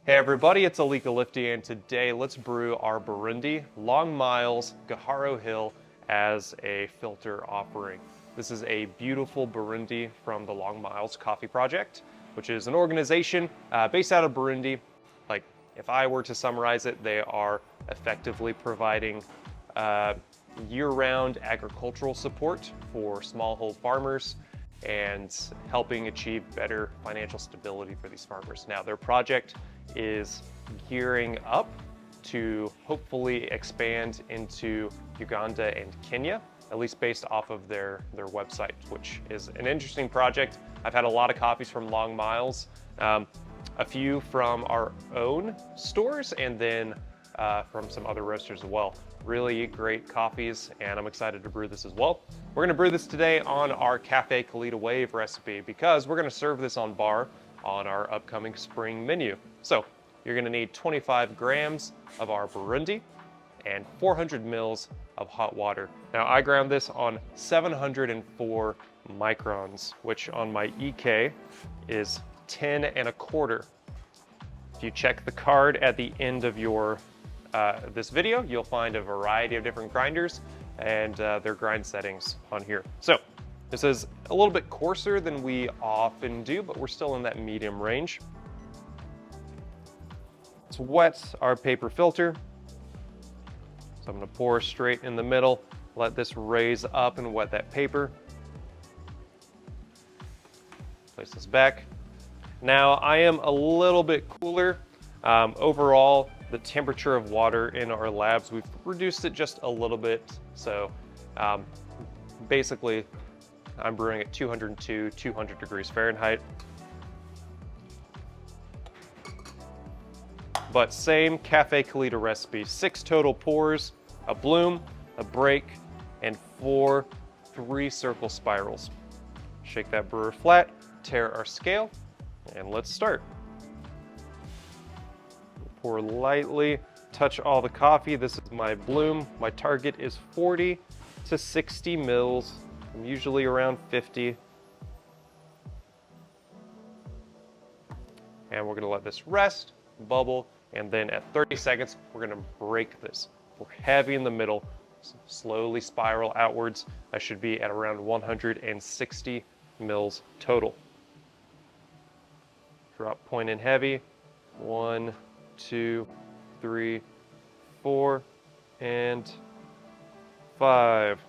Hey everybody, it's Alika Lifty, and today let's brew our Burundi Long Miles Gaharo Hill as a filter offering. This is a beautiful Burundi from the Long Miles Coffee Project, which is an organization based out of Burundi. Like, if I were to summarize it, they are effectively providing year-round agricultural support for smallhold farmers and helping achieve better financial stability for these farmers. Now, their project is gearing up to hopefully expand into Uganda and Kenya, at least based off of their website, which is an interesting project. I've had a lot of coffees from Long Miles, a few from our own stores, and then from some other roasters as well. Really great coffees, and I'm excited to brew this as well. We're gonna brew this today on our Cafe Kalita Wave recipe because we're gonna serve this on bar on our upcoming spring menu. So you're gonna need 25 grams of our Burundi and 400 mils of hot water. Now I ground this on 704 microns, which on my EK is 10 1/4. If you check the card at the end of your this video, you'll find a variety of different grinders and their grind settings on here. So this is a little bit coarser than we often do, but we're still in that medium range. Let's wet our paper filter. So I'm gonna pour straight in the middle, let this raise up and wet that paper. Place this back. Now I am a little bit cooler. Overall, the temperature of water in our labs, we've reduced it just a little bit. So basically, I'm brewing at 202, 200 degrees Fahrenheit. But same Cafe Kalita recipe, 6 total pours, a bloom, a break, and 4 3-circle spirals. Shake that brewer flat, tare our scale, and let's start. Pour lightly, touch all the coffee. This is my bloom. My target is 40 to 60 mils. I'm usually around 50. And we're gonna let this rest, bubble, and then at 30 seconds, we're gonna break this. We're heavy in the middle, slowly spiral outwards. I should be at around 160 mils total. Drop point in heavy. 1, 2, 3, 4, and 5.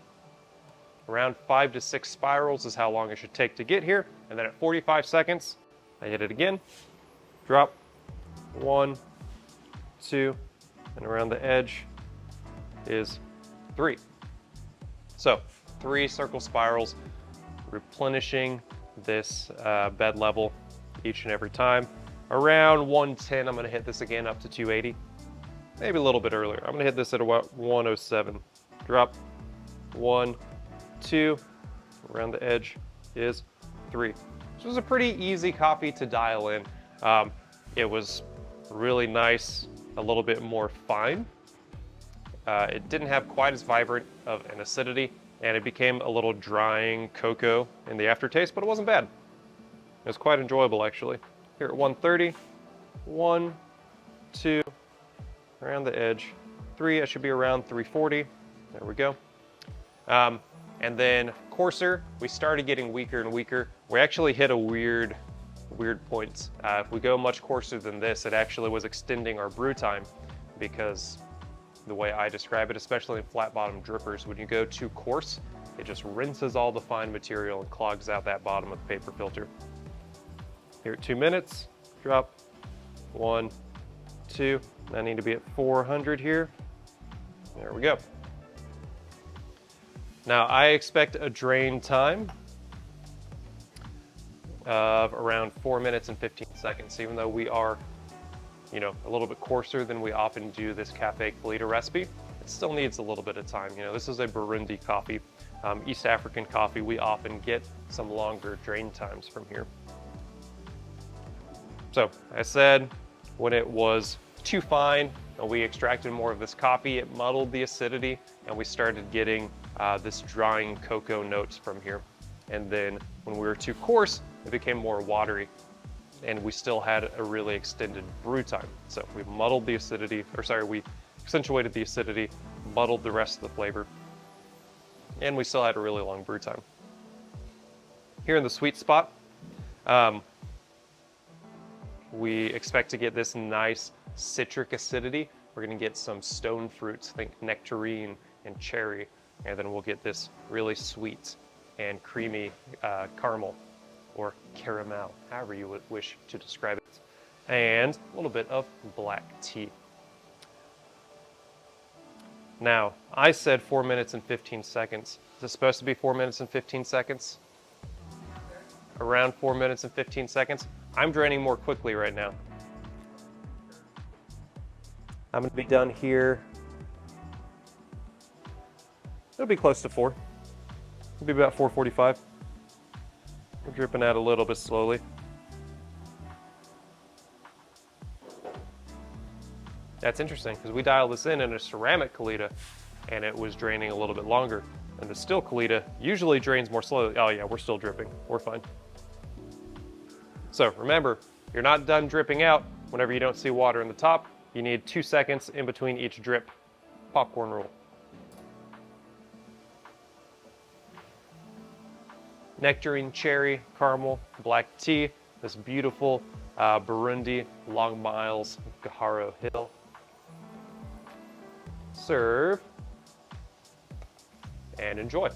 Around 5 to 6 spirals is how long it should take to get here. And then at 45 seconds, I hit it again. Drop. 1, 2, and around the edge is 3. So 3 circle spirals, replenishing this bed level each and every time. Around 110, I'm gonna hit this again up to 280. Maybe a little bit earlier. I'm gonna hit this at about 107. Drop. 1, 2, around the edge is 3. This was a pretty easy coffee to dial in. It was really nice, a little bit more fine. It didn't have quite as vibrant of an acidity, and it became a little drying cocoa in the aftertaste, but it wasn't bad. It was quite enjoyable, actually. Here at 130, 1, 2, around the edge, 3, I should be around 340, there we go. And then coarser, we started getting weaker and weaker. We actually hit a weird point. If we go much coarser than this, it actually was extending our brew time because the way I describe it, especially in flat bottom drippers, when you go too coarse, it just rinses all the fine material and clogs out that bottom of the paper filter. Here at 2 minutes, drop. 1, 2, I need to be at 400 here. There we go. Now I expect a drain time of around 4 minutes and 15 seconds, even though we are, a little bit coarser than we often do this Cafe Kalita recipe. It still needs a little bit of time. This is a Burundi coffee, East African coffee. We often get some longer drain times from here. So I said when it was too fine and we extracted more of this coffee, it muddled the acidity and we started getting this drying cocoa notes from here. And then when we were too coarse, it became more watery. and we still had a really extended brew time. So we muddled the acidity, we accentuated the acidity, muddled the rest of the flavor, and we still had a really long brew time. Here in the sweet spot, we expect to get this nice citric acidity. We're gonna get some stone fruits, think nectarine and cherry, and then we'll get this really sweet and creamy caramel or caramel, however you would wish to describe it, and a little bit of black tea. Now, I said 4 minutes and 15 seconds. Is it supposed to be 4 minutes and 15 seconds? Around 4 minutes and 15 seconds. I'm draining more quickly right now. I'm gonna be done here. It'll be close to 4. It'll be about 4:45. We're dripping out a little bit slowly. That's interesting, because we dialed this in a ceramic Kalita, and it was draining a little bit longer. And the still Kalita usually drains more slowly. Oh yeah, we're still dripping. We're fine. So remember, you're not done dripping out whenever you don't see water in the top. You need 2 seconds in between each drip. Popcorn rule. Nectarine, cherry, caramel, black tea. This beautiful Burundi, long miles, Gaharo hill. Serve and enjoy.